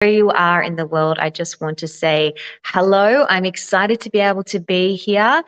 Where you are in the world, I just want to say hello. I'm excited to be able to be here.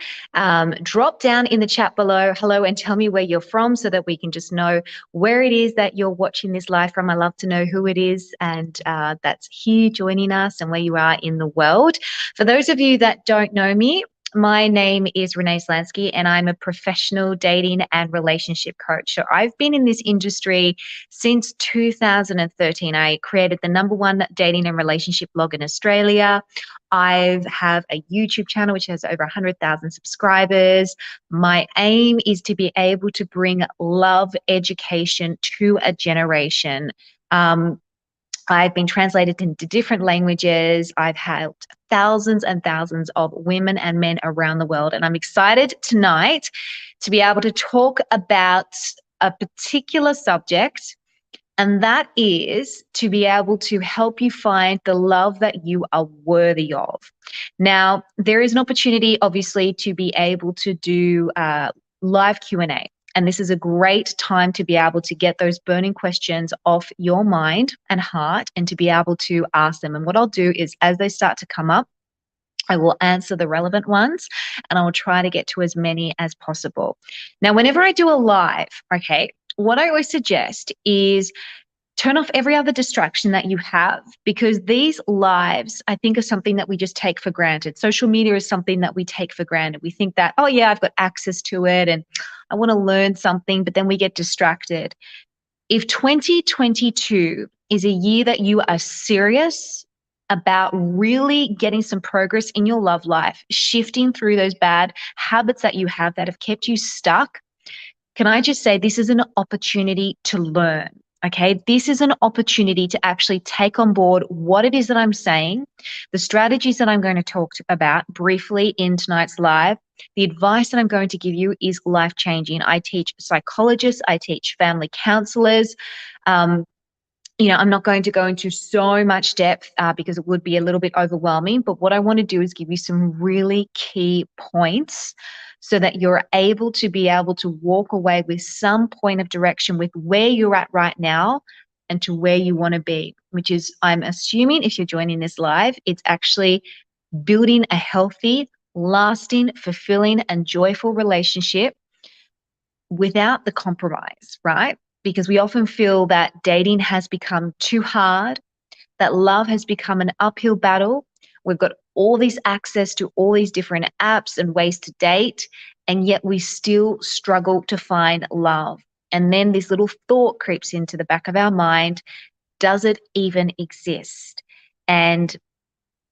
Drop down in the chat below, hello, and tell me where you're from so that we can just know where it is that you're watching this live from. I love to know who it is and that's here joining us and where you are in the world. For those of you that don't know me, my name is Renee Slansky and I'm a professional dating and relationship coach. So I've been in this industry since 2013. I created the #1 dating and relationship blog in Australia. I have a YouTube channel which has over 100,000 subscribers. My aim is to be able to bring love education to a generation. I've been translated into different languages. I've helped thousands and thousands of women and men around the world. And I'm excited tonight to be able to talk about a particular subject, and that is to be able to help you find the love that you are worthy of. Now, there is an opportunity, obviously, to be able to do live Q&A. And this is a great time to be able to get those burning questions off your mind and heart and to be able to ask them. And what I'll do is as they start to come up, I will answer the relevant ones and I will try to get to as many as possible. Now, whenever I do a live, okay, what I always suggest is turn off every other distraction that you have, because these lives, I think, are something that we just take for granted. Social media is something that we take for granted. We think that, oh yeah, I've got access to it and I want to learn something, but then we get distracted. If 2022 is a year that you are serious about really getting some progress in your love life, shifting through those bad habits that you have that have kept you stuck, can I just say this is an opportunity to learn. Okay, this is an opportunity to actually take on board what it is that I'm saying, the strategies that I'm going to talk about briefly in tonight's live. The advice that I'm going to give you is life-changing. I teach psychologists, I teach family counselors. I'm not going to go into so much depth because it would be a little bit overwhelming, but what I want to do is give you some really key points so that you're able to walk away with some point of direction with where you're at right now and to where you want to be, which is, I'm assuming if you're joining this live, it's actually building a healthy, lasting, fulfilling, and joyful relationship without the compromise, right? Because we often feel that dating has become too hard, that love has become an uphill battle. We've got all this access to all these different apps and ways to date, and yet we still struggle to find love. And then this little thought creeps into the back of our mind, does it even exist? And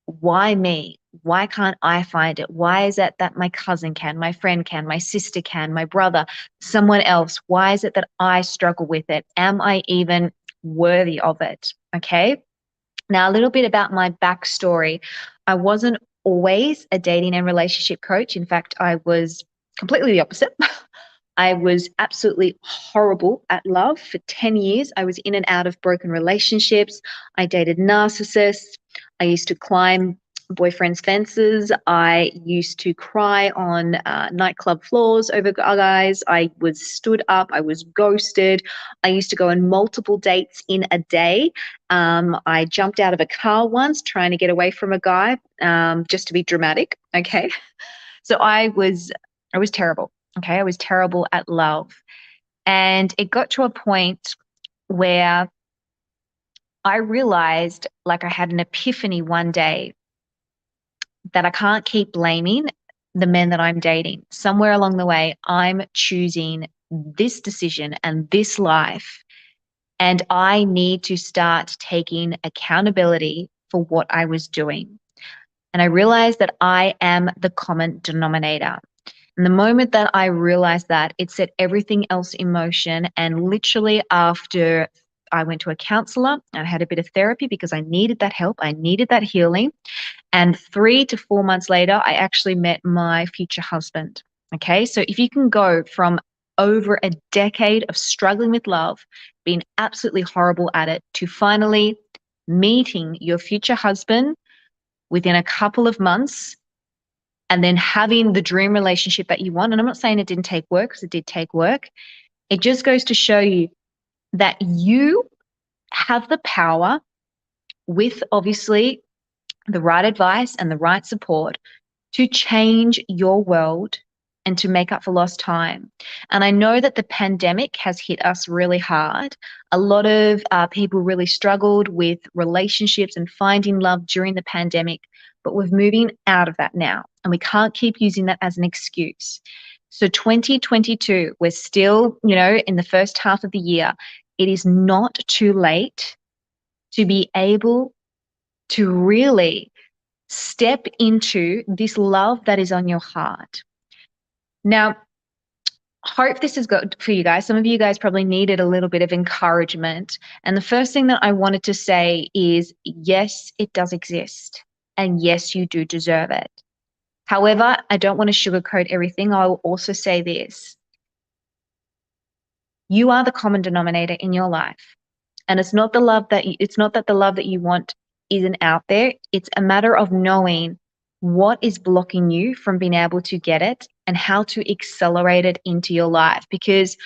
why me? Why can't I find it? Why is it that my cousin can, my friend can, my sister can, my brother, someone else? Why is it that I struggle with it? Am I even worthy of it? Okay. Now, a little bit about my backstory. I wasn't always a dating and relationship coach. In fact, I was completely the opposite. I was absolutely horrible at love for 10 years. I was in and out of broken relationships. I dated narcissists. I used to climb boyfriends' fences. I used to cry on nightclub floors over guys. I was stood up. I was ghosted. I used to go on multiple dates in a day. I jumped out of a car once trying to get away from a guy, just to be dramatic. Okay. So I was terrible. Okay. I was terrible at love. And it got to a point where I realized, like, I had an epiphany one day that I can't keep blaming the men that I'm dating. Somewhere along the way, I'm choosing this decision and this life, and I need to start taking accountability for what I was doing. And I realized that I am the common denominator. And the moment that I realized that, it set everything else in motion. And literally after I went to a counselor, I had a bit of therapy because I needed that help. I needed that healing. And 3 to 4 months later, I actually met my future husband. Okay. So if you can go from over a decade of struggling with love, being absolutely horrible at it, to finally meeting your future husband within a couple of months, and then having the dream relationship that you want. And I'm not saying it didn't take work, because it did take work. It just goes to show you that you have the power with obviously the right advice and the right support, to change your world and to make up for lost time. And I know that the pandemic has hit us really hard. A lot of people really struggled with relationships and finding love during the pandemic, but we're moving out of that now, and we can't keep using that as an excuse. So 2022, we're still, in the first half of the year. It is not too late to be able to really step into this love that is on your heart. Now, hope this is good for you guys. Some of you guys probably needed a little bit of encouragement. And the first thing that I wanted to say is, yes, it does exist. And yes, you do deserve it. However, I don't want to sugarcoat everything. I will also say this. You are the common denominator in your life. And it's not the love that it's not that the love that you want isn't out there. It's a matter of knowing what is blocking you from being able to get it and how to accelerate it into your life. Because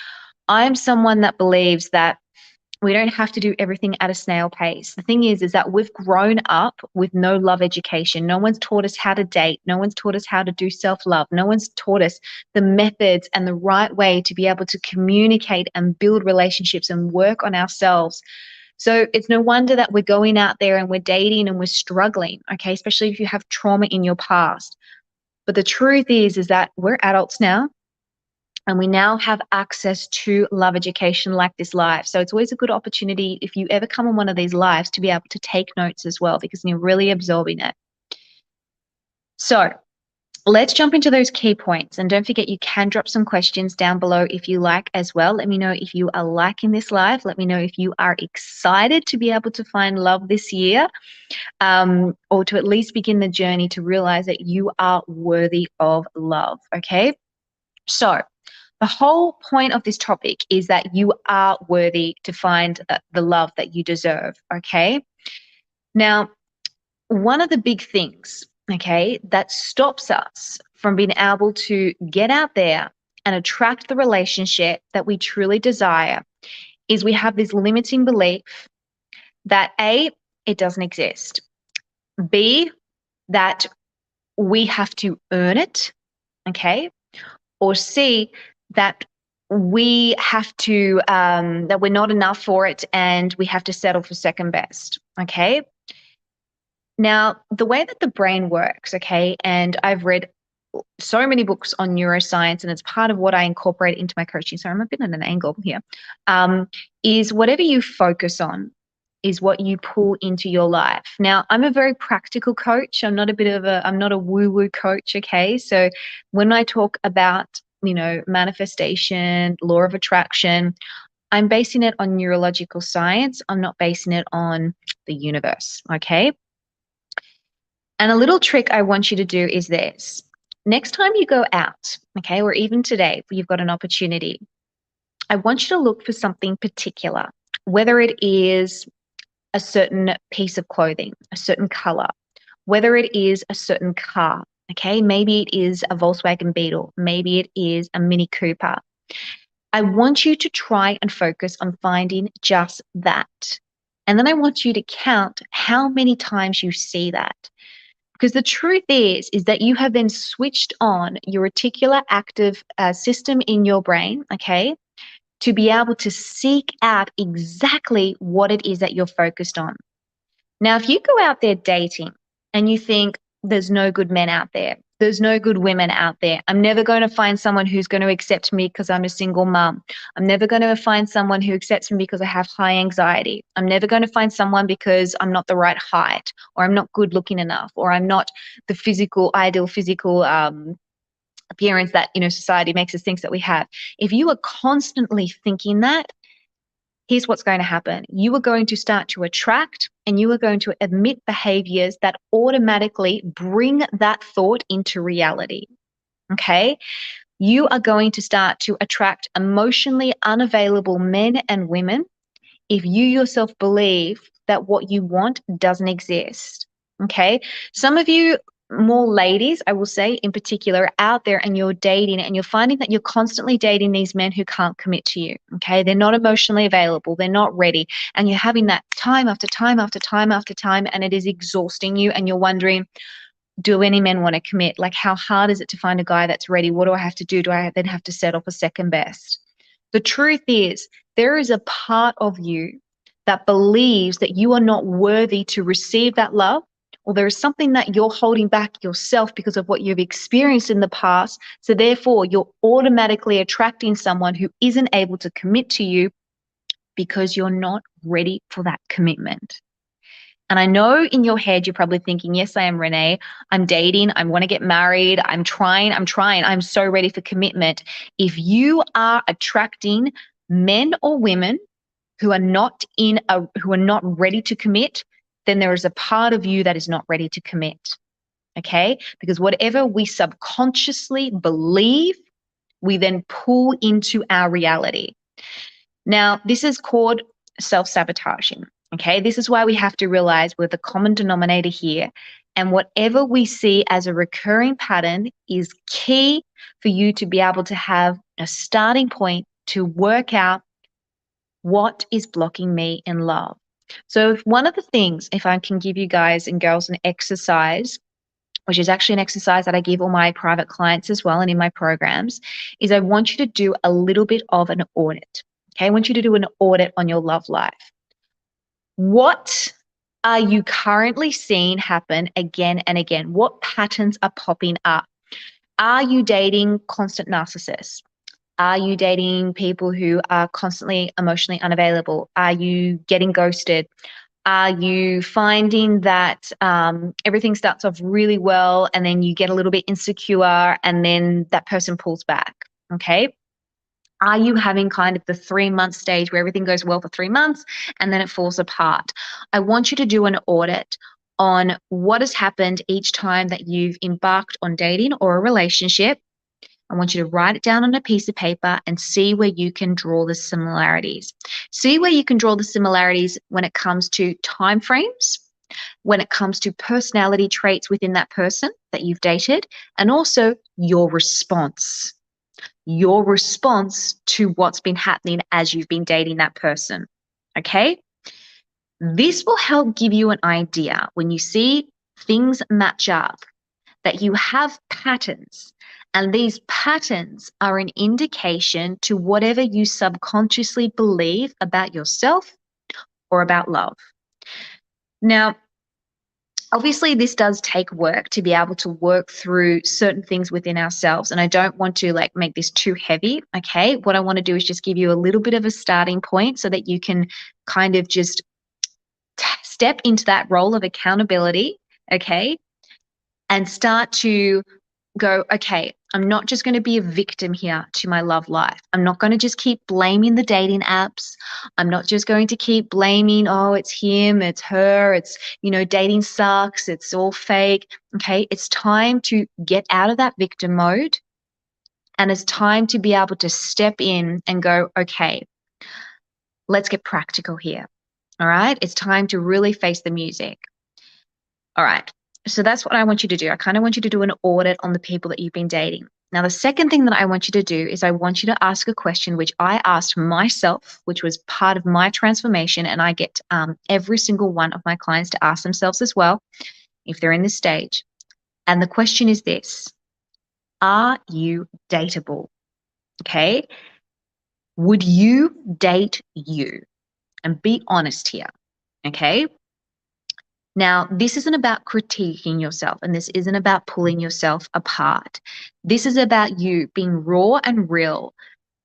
I'm someone that believes that we don't have to do everything at a snail pace. The thing is that we've grown up with no love education. No one's taught us how to date. No one's taught us how to do self-love. No one's taught us the methods and the right way to be able to communicate and build relationships and work on ourselves. So it's no wonder that we're going out there and we're dating and we're struggling, okay, especially if you have trauma in your past. But the truth is that we're adults now, and we now have access to love education like this live. So it's always a good opportunity, if you ever come on one of these lives, to be able to take notes as well, because you're really absorbing it. So let's jump into those key points. And don't forget, you can drop some questions down below if you like as well. Let me know if you are liking this live. Let me know if you are excited to be able to find love this year, or to at least begin the journey to realize that you are worthy of love, okay? So the whole point of this topic is that you are worthy to find the love that you deserve, okay? Now, one of the big things, okay, that stops us from being able to get out there and attract the relationship that we truly desire is we have this limiting belief that A, it doesn't exist. B, that we have to earn it, okay? Or C, that we have to, that we're not enough for it and we have to settle for second best, okay? Now, the way that the brain works, okay, and I've read so many books on neuroscience, and it's part of what I incorporate into my coaching. So I'm a bit at an angle here. Is whatever you focus on is what you pull into your life. Now, I'm a very practical coach. I'm not a woo-woo coach, okay? So when I talk about, manifestation, law of attraction, I'm basing it on neurological science. I'm not basing it on the universe, okay? And a little trick I want you to do is this. Next time you go out, okay, or even today, if you've got an opportunity, I want you to look for something particular, whether it is a certain piece of clothing, a certain color, whether it is a certain car, okay? Maybe it is a Volkswagen Beetle, maybe it is a Mini Cooper. I want you to try and focus on finding just that. And then I want you to count how many times you see that. Because the truth is that you have then switched on your reticular active system in your brain, okay, to be able to seek out exactly what it is that you're focused on. Now, if you go out there dating and you think there's no good men out there's no good women out there, I'm never going to find someone who's going to accept me because I'm a single mom. I'm never going to find someone who accepts me because I have high anxiety. I'm never going to find someone because I'm not the right height, or I'm not good looking enough, or I'm not the ideal physical appearance that, society makes us think that we have. If you are constantly thinking that, here's what's going to happen. You are going to start to attract, and you are going to emit behaviors that automatically bring that thought into reality, okay? You are going to start to attract emotionally unavailable men and women if you yourself believe that what you want doesn't exist, okay? Some of you more ladies, I will say in particular, out there and you're dating and you're finding that you're constantly dating these men who can't commit to you, okay? They're not emotionally available. They're not ready. And you're having that time after time after time after time, and it is exhausting you. And you're wondering, do any men want to commit? Like, how hard is it to find a guy that's ready? What do I have to do? Do I then have to settle for second best? The truth is, there is a part of you that believes that you are not worthy to receive that love, or there is something that you're holding back yourself because of what you've experienced in the past. So therefore, you're automatically attracting someone who isn't able to commit to you because you're not ready for that commitment. And I know in your head, you're probably thinking, yes, I am, Renee. I'm dating. I want to get married. I'm trying. I'm so ready for commitment. If you are attracting men or women who are not ready to commit, then there is a part of you that is not ready to commit. Okay? Because whatever we subconsciously believe, we then pull into our reality. Now, this is called self-sabotaging. Okay, this is why we have to realize we're the common denominator here. And whatever we see as a recurring pattern is key for you to be able to have a starting point to work out what is blocking me in love. So if one of the things, if I can give you guys and girls an exercise, which is actually an exercise that I give all my private clients as well and in my programs, is I want you to do a little bit of an audit. Okay, I want you to do an audit on your love life. What are you currently seeing happen again and again? What patterns are popping up? Are you dating constant narcissists? Are you dating people who are constantly emotionally unavailable? Are you getting ghosted? Are you finding that everything starts off really well and then you get a little bit insecure and then that person pulls back? Okay. Are you having kind of the 3-month stage where everything goes well for 3 months and then it falls apart? I want you to do an audit on what has happened each time that you've embarked on dating or a relationship. I want you to write it down on a piece of paper and see where you can draw the similarities. See where you can draw the similarities when it comes to timeframes, when it comes to personality traits within that person that you've dated, and also your response to what's been happening as you've been dating that person. Okay? This will help give you an idea when you see things match up that you have patterns, and these patterns are an indication to whatever you subconsciously believe about yourself or about love. Now, obviously, this does take work to be able to work through certain things within ourselves. And I don't want to make this too heavy. Okay. What I want to do is just give you a little bit of a starting point so that you can kind of just step into that role of accountability. Okay. And start to go, okay, I'm not just going to be a victim here to my love life. I'm not going to just keep blaming the dating apps. I'm not just going to keep blaming, oh, it's him, it's her, it's, dating sucks, it's all fake. Okay, it's time to get out of that victim mode. And it's time to be able to step in and go, okay, let's get practical here. All right, it's time to really face the music. All right. So that's what I want you to do. I kind of want you to do an audit on the people that you've been dating. Now, the second thing that I want you to do is I want you to ask a question which I asked myself, which was part of my transformation. And I get every single one of my clients to ask themselves as well, if they're in this stage. And the question is this: are you dateable? Okay. Would you date you? And be honest here. Okay. Now, this isn't about critiquing yourself, and this isn't about pulling yourself apart. This is about you being raw and real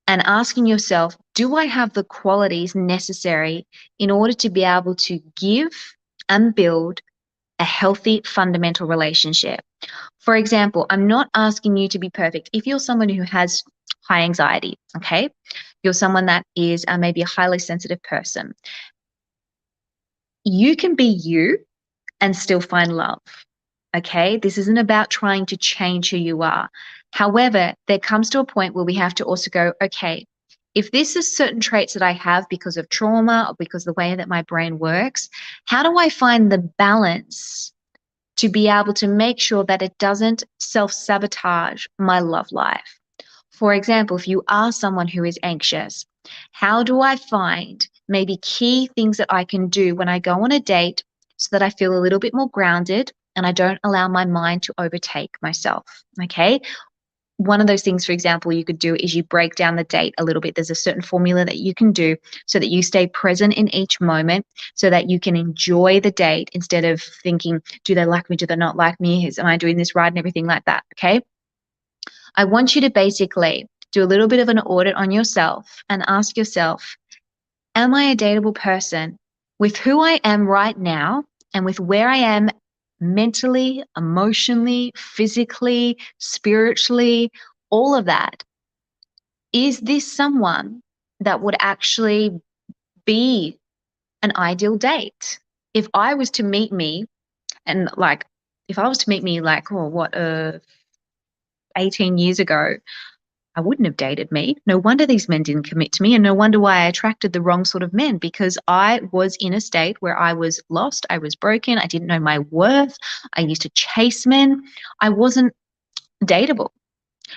and asking yourself, do I have the qualities necessary in order to be able to give and build a healthy fundamental relationship? For example, I'm not asking you to be perfect. If you're someone who has high anxiety, okay, you're someone that is maybe a highly sensitive person, you can be you and still find love. Okay, this isn't about trying to change who you are. However, there comes to a point where we have to also go, okay, if this is certain traits that I have because of trauma or because of the way that my brain works, how do I find the balance to be able to make sure that it doesn't self-sabotage my love life. For example, if you are someone who is anxious, how do I find maybe key things that I can do when I go on a date so that I feel a little bit more grounded and I don't allow my mind to overtake myself? Okay. One of those things, for example, you could do is you break down the date a little bit. There's a certain formula that you can do so that you stay present in each moment so that you can enjoy the date instead of thinking, do they like me? Do they not like me? Am I doing this right? And everything like that. Okay. I want you to basically do a little bit of an audit on yourself and ask yourself, am I a dateable person with who I am right now and with where I am mentally, emotionally, physically, spiritually, all of that? Is this someone that would actually be an ideal date? If I was to meet me and like, if I was to meet me like, 18 years ago, I wouldn't have dated me. No wonder these men didn't commit to me, and no wonder why I attracted the wrong sort of men, because I was in a state where I was lost, I was broken, I didn't know my worth, I used to chase men. I wasn't dateable.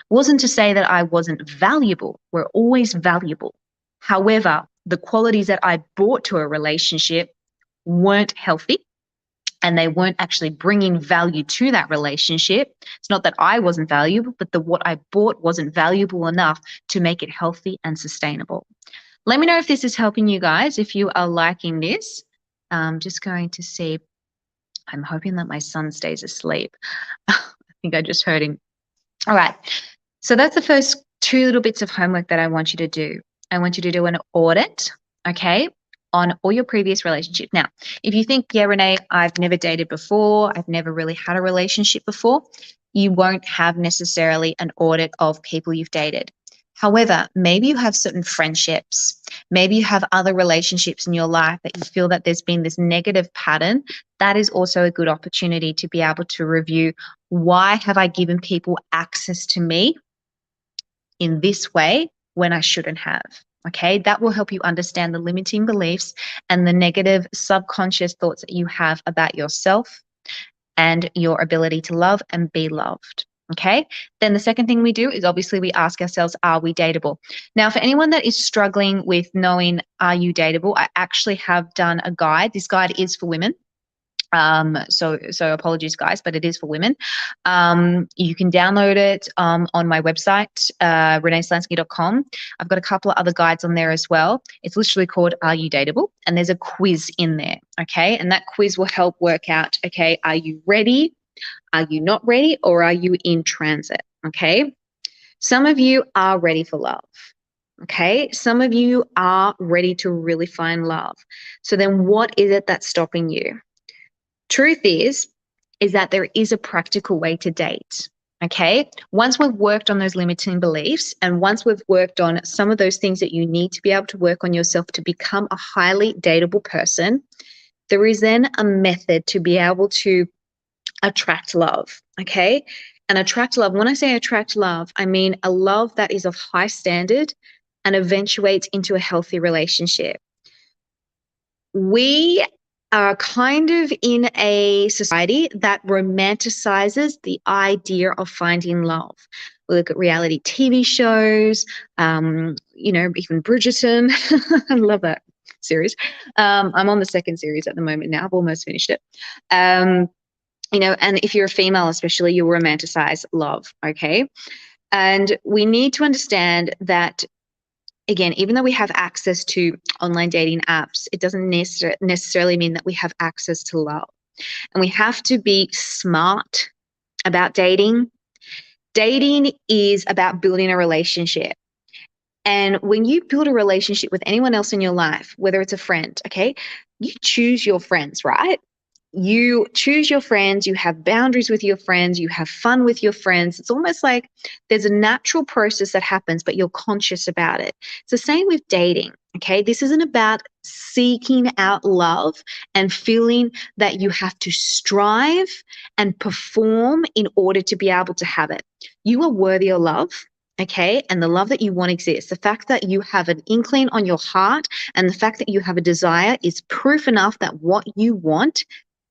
Wasn't to say that I wasn't valuable. We're always valuable. However, the qualities that I brought to a relationship weren't healthy, and they weren't actually bringing value to that relationship. It's not that I wasn't valuable, but what I bought wasn't valuable enough to make it healthy and sustainable. Let me know if this is helping you guys, if you are liking this. I'm just going to see. I'm hoping that my son stays asleep. I think I just heard him. All right. So that's the first two little bits of homework that I want you to do. I want you to do an audit, okay, on all your previous relationships. Now, if you think, yeah, Renee, I've never dated before, I've never really had a relationship before, you won't have necessarily an audit of people you've dated. However, maybe you have certain friendships, maybe you have other relationships in your life that you feel that there's been this negative pattern. That is also a good opportunity to be able to review, why have I given people access to me in this way when I shouldn't have? Okay, that will help you understand the limiting beliefs and the negative subconscious thoughts that you have about yourself and your ability to love and be loved. Okay, then the second thing we do is obviously we ask ourselves, are we dateable? Now, for anyone that is struggling with knowing, are you dateable? I actually have done a guide. This guide is for women. So apologies, guys, but it is for women. You can download it on my website, reneeslansky.com. I've got a couple of other guides on there as well. It's literally called Are You Dateable? And there's a quiz in there, okay? And that quiz will help work out, okay, are you ready? Are you not ready? Or are you in transit, okay? Some of you are ready for love. Okay, some of you are ready to really find love. So then what is it that's stopping you? Truth is that there is a practical way to date. Okay, once we've worked on those limiting beliefs and once we've worked on some of those things that you need to be able to work on yourself to become a highly dateable person, there is then a method to be able to attract love. Okay, and attract love. When I say attract love, I mean a love that is of high standard and eventuates into a healthy relationship. We are kind of in a society that romanticizes the idea of finding love. We look at reality TV shows, even Bridgerton. I love that series. I'm on the second series at the moment now. I've almost finished it. And if you're a female especially, you romanticize love, okay? And we need to understand that, again, even though we have access to online dating apps, it doesn't necessarily mean that we have access to love. And we have to be smart about dating. Dating is about building a relationship. And when you build a relationship with anyone else in your life, whether it's a friend, okay, you choose your friends, right? You choose your friends, you have boundaries with your friends, you have fun with your friends. It's almost like there's a natural process that happens, but you're conscious about it. It's the same with dating, okay? This isn't about seeking out love and feeling that you have to strive and perform in order to be able to have it. You are worthy of love. Okay, and the love that you want exists. The fact that you have an inkling on your heart and the fact that you have a desire is proof enough that what you want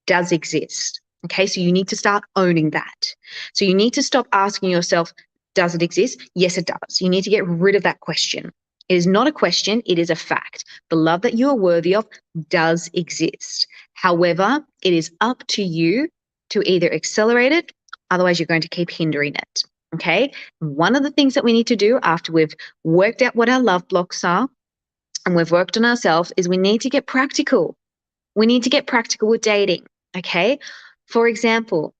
does exist. Okay, so you need to start owning that. So you need to stop asking yourself, does it exist? Yes, it does. You need to get rid of that question. It is not a question, it is a fact. The love that you are worthy of does exist. However, it is up to you to either accelerate it, otherwise, you're going to keep hindering it. Okay, one of the things that we need to do after we've worked out what our love blocks are and we've worked on ourselves is we need to get practical. We need to get practical with dating. Okay, for example,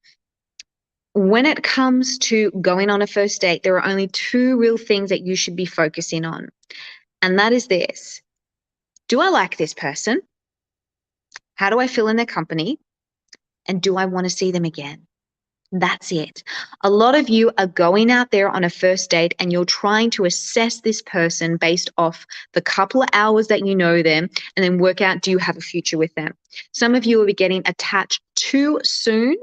when it comes to going on a first date, there are only two real things that you should be focusing on. And that is this: do I like this person? How do I feel in their company? And do I want to see them again? That's it. A lot of you are going out there on a first date and you're trying to assess this person based off the couple of hours that you know them and then work out, do you have a future with them? Some of you will be getting attached too soon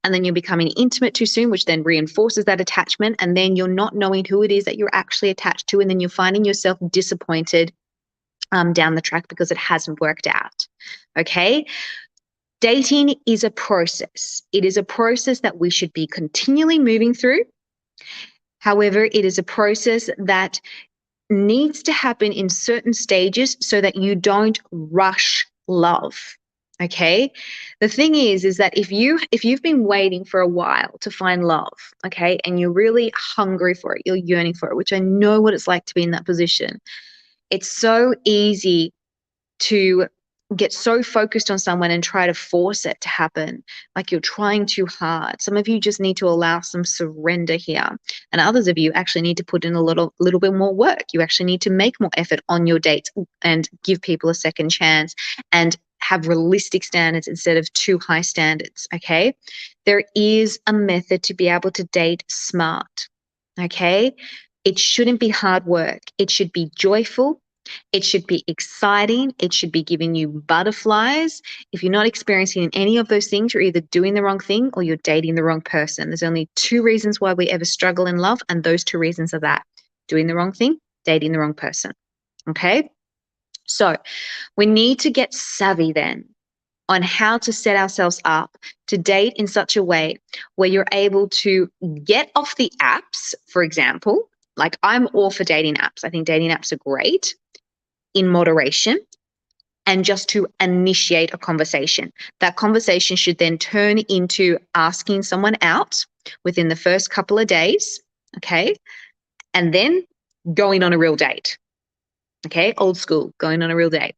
and then you're becoming intimate too soon, which then reinforces that attachment. And then you're not knowing who it is that you're actually attached to. And then you're finding yourself disappointed down the track because it hasn't worked out. Okay. Dating is a process. It is a process that we should be continually moving through. However, it is a process that needs to happen in certain stages so that you don't rush love. Okay? The thing is that if you've been waiting for a while to find love, okay, and you're really hungry for it, you're yearning for it, which I know what it's like to be in that position. It's so easy to get so focused on someone and try to force it to happen, like you're trying too hard. Some of you just need to allow some surrender here, and others of you actually need to put in a little bit more work. You actually need to make more effort on your dates and give people a second chance and have realistic standards instead of too high standards. Okay, there is a method to be able to date smart. Okay, it shouldn't be hard work. It should be joyful. It should be exciting. It should be giving you butterflies. If you're not experiencing any of those things, you're either doing the wrong thing or you're dating the wrong person. There's only two reasons why we ever struggle in love, and those two reasons are that: doing the wrong thing, dating the wrong person. Okay? So we need to get savvy then on how to set ourselves up to date in such a way where you're able to get off the apps, for example. Like, I'm all for dating apps. I think dating apps are great in moderation, and just to initiate a conversation. That conversation should then turn into asking someone out within the first couple of days, okay? And then going on a real date, okay? Old school, going on a real date.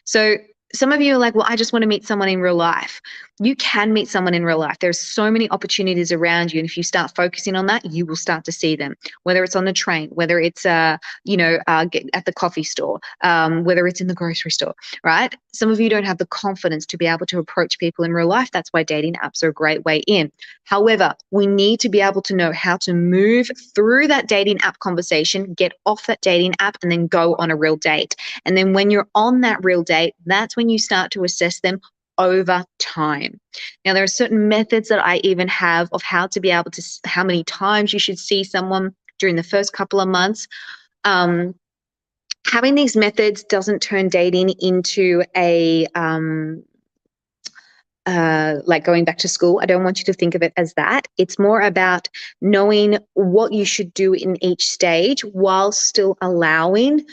So some of you are like, well, I just want to meet someone in real life. You can meet someone in real life. There's so many opportunities around you. And if you start focusing on that, you will start to see them, whether it's on the train, whether it's, at the coffee store, whether it's in the grocery store, right? Some of you don't have the confidence to be able to approach people in real life. That's why dating apps are a great way in. However, we need to be able to know how to move through that dating app conversation, get off that dating app, and then go on a real date. And then when you're on that real date, that's when you start to assess them over time. Now, there are certain methods that I even have of how to be able to, how many times you should see someone during the first couple of months. Having these methods doesn't turn dating into a, like going back to school. I don't want you to think of it as that. It's more about knowing what you should do in each stage while still allowing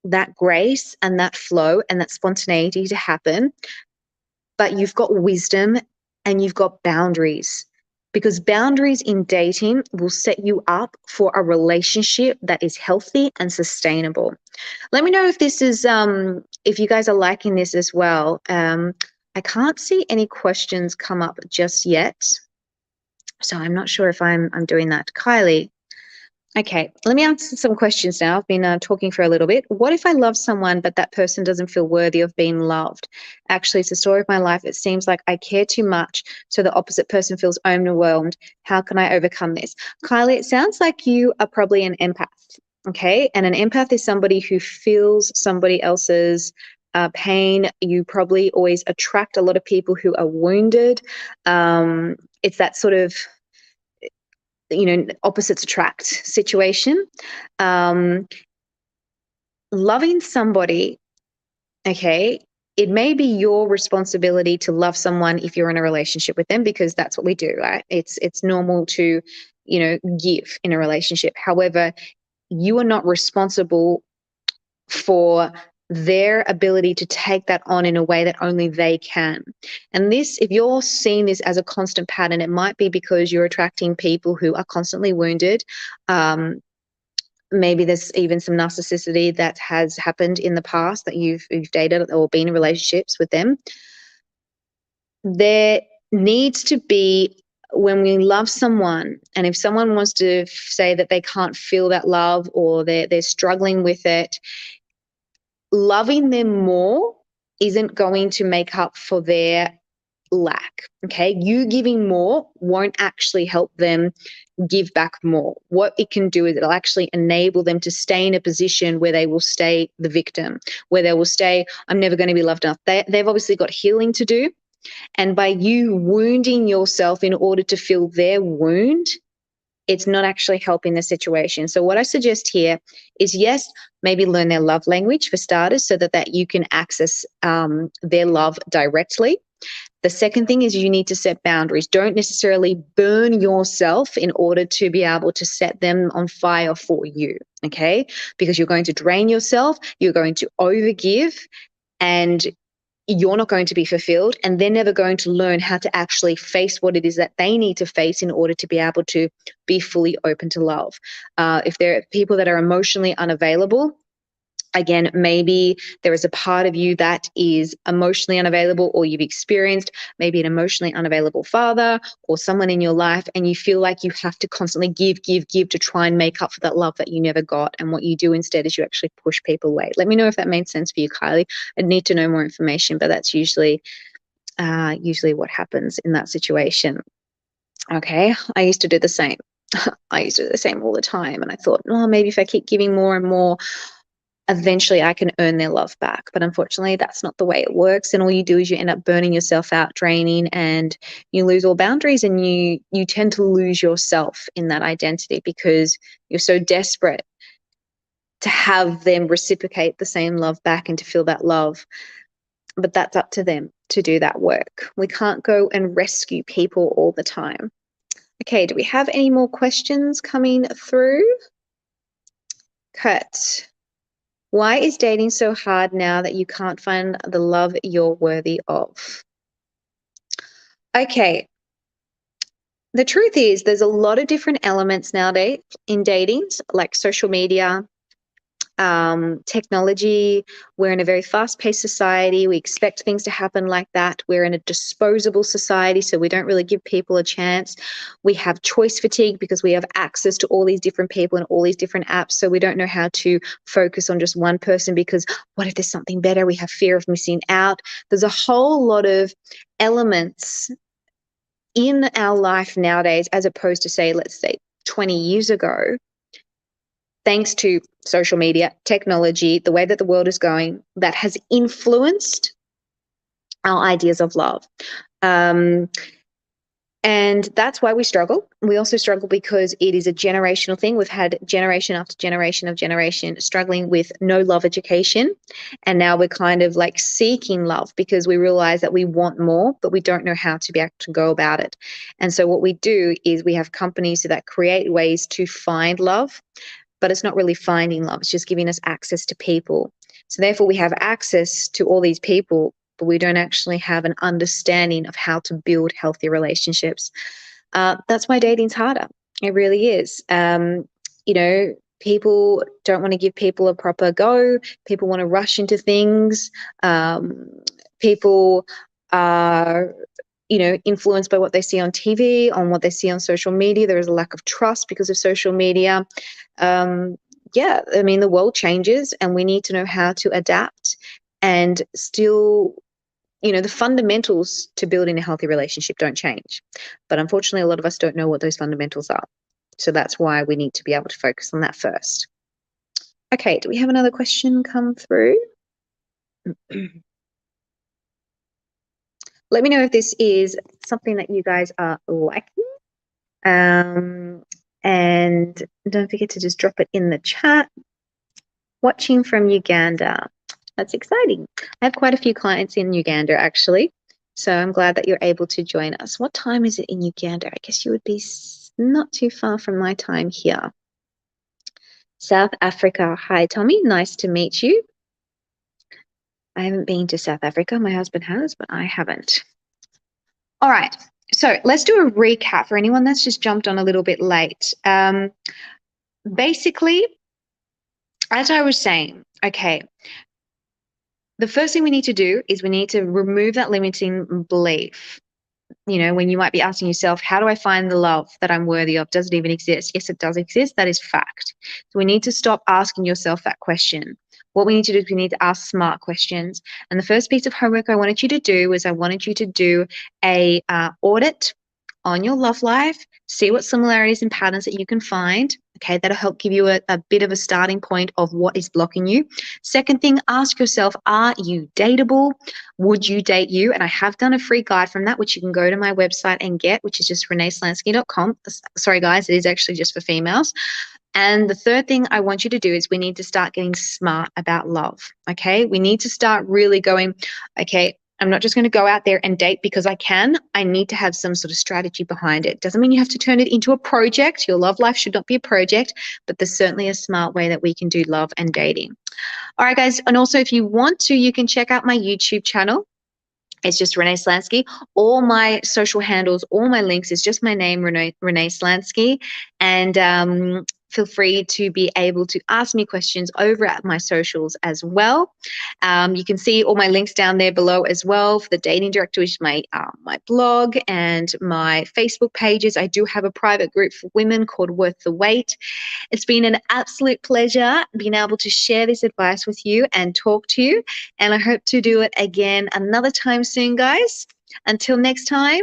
that grace and that flow and that spontaneity to happen. But you've got wisdom and you've got boundaries, because boundaries in dating will set you up for a relationship that is healthy and sustainable. Let me know if this is, if you guys are liking this as well. I can't see any questions come up just yet, so I'm not sure if I'm doing that. Kylie. Okay, let me answer some questions now. I've been talking for a little bit. What if I love someone, but that person doesn't feel worthy of being loved? Actually, it's the story of my life. It seems like I care too much, so the opposite person feels overwhelmed. How can I overcome this? Kylie, it sounds like you are probably an empath, okay? And an empath is somebody who feels somebody else's pain. You probably always attract a lot of people who are wounded. It's that sort of, opposites attract situation. Loving somebody, okay, it may be your responsibility to love someone if you're in a relationship with them, because that's what we do, right? It's normal to, give in a relationship. However, you are not responsible for their ability to take that on in a way that only they can. And this, if you're seeing this as a constant pattern, it might be because you're attracting people who are constantly wounded. Maybe there's even some narcissicity that has happened in the past that you've dated or been in relationships with them. There needs to be, when we love someone, and if someone wants to say that they can't feel that love or they're struggling with it, loving them more isn't going to make up for their lack. Okay. You giving more won't actually help them give back more. What it can do is it'll actually enable them to stay in a position where they will stay the victim, where they will stay, I'm never going to be loved enough. They've obviously got healing to do. And by you wounding yourself in order to fill their wound, it's not actually helping the situation. So what I suggest here is, yes, maybe learn their love language for starters, so that you can access their love directly. The second thing is you need to set boundaries. Don't necessarily burn yourself in order to be able to set them on fire for you, okay? Because you're going to drain yourself, you're going to overgive, and you're not going to be fulfilled, and they're never going to learn how to actually face what it is that they need to face in order to be able to be fully open to love. If there are people that are emotionally unavailable, again, maybe there is a part of you that is emotionally unavailable, or you've experienced maybe an emotionally unavailable father or someone in your life, and you feel like you have to constantly give to try and make up for that love that you never got. And what you do instead is you actually push people away. Let me know if that made sense for you, Kylie. I'd need to know more information, but that's usually what happens in that situation. Okay, I used to do the same. I used to do the same all the time. And I thought, oh, maybe if I keep giving more and more, eventually I can earn their love back. But unfortunately, that's not the way it works. And all you do is you end up burning yourself out, draining, and you lose all boundaries, and you tend to lose yourself in that identity because you're so desperate to have them reciprocate the same love back and to feel that love. But that's up to them to do that work. We can't go and rescue people all the time. Okay, do we have any more questions coming through? Kurt. Why is dating so hard now that you can't find the love you're worthy of? Okay. The truth is, there's a lot of different elements nowadays in dating, like social media, technology. We're in a very fast-paced society. We expect things to happen like that. We're in a disposable society, so we don't really give people a chance. We have choice fatigue because we have access to all these different people and all these different apps, so we don't know how to focus on just one person, because what if there's something better? We have fear of missing out. There's a whole lot of elements in our life nowadays, as opposed to, say, let's say 20 years ago, thanks to social media, technology, the way that the world is going, that has influenced our ideas of love. And that's why we struggle. We also struggle because it is a generational thing. We've had generation after generation of generation struggling with no love education. And now we're kind of like seeking love because we realize that we want more, but we don't know how to be able to go about it. And so what we do is we have companies that create ways to find love, but it's not really finding love. It's just giving us access to people. So therefore we have access to all these people, but we don't actually have an understanding of how to build healthy relationships. That's why dating's harder. It really is. People don't want to give people a proper go. People want to rush into things. People are influenced by what they see on TV, on what they see on social media. There is a lack of trust because of social media. The world changes, and we need to know how to adapt and still, the fundamentals to building a healthy relationship don't change. But unfortunately, a lot of us don't know what those fundamentals are. So that's why we need to be able to focus on that first. Okay, do we have another question come through? Let me know if this is something that you guys are liking. And don't forget to just drop it in the chat. Watching from Uganda. That's exciting. I have quite a few clients in Uganda, actually. So I'm glad that you're able to join us. What time is it in Uganda? I guess you would be not too far from my time here. South Africa. Hi, Tommy. Nice to meet you. I haven't been to South Africa. My husband has, but I haven't. All right. So let's do a recap for anyone that's just jumped on a little bit late. Basically, as I was saying, okay, the first thing we need to do is we need to remove that limiting belief. You know, when you might be asking yourself, how do I find the love that I'm worthy of? Does it even exist? Yes, it does exist. That is fact. So we need to stop asking yourself that question. What we need to do is we need to ask smart questions. And the first piece of homework I wanted you to do is I wanted you to do a audit on your love life, see what similarities and patterns that you can find. Okay, that'll help give you a bit of a starting point of what is blocking you. Second thing, ask yourself, are you dateable? Would you date you? And I have done a free guide from that, which you can go to my website and get, which is just reneeslansky.com. Sorry, guys, it is actually just for females. And the third thing I want you to do is we need to start getting smart about love. Okay, we need to start really going, okay, I'm not just going to go out there and date because I can. I need to have some sort of strategy behind it. Doesn't mean you have to turn it into a project. Your love life should not be a project, but there's certainly a smart way that we can do love and dating. All right, guys. And also, if you want to, you can check out my YouTube channel. It's just Renee Slansky. All my social handles, all my links is just my name, Renee Slansky. And feel free to be able to ask me questions over at my socials as well. You can see all my links down there below as well for the Dating Director, which is my blog and my Facebook pages. I do have a private group for women called Worth the Wait. It's been an absolute pleasure being able to share this advice with you and talk to you. And I hope to do it again another time soon, guys. Until next time,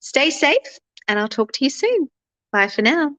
stay safe and I'll talk to you soon. Bye for now.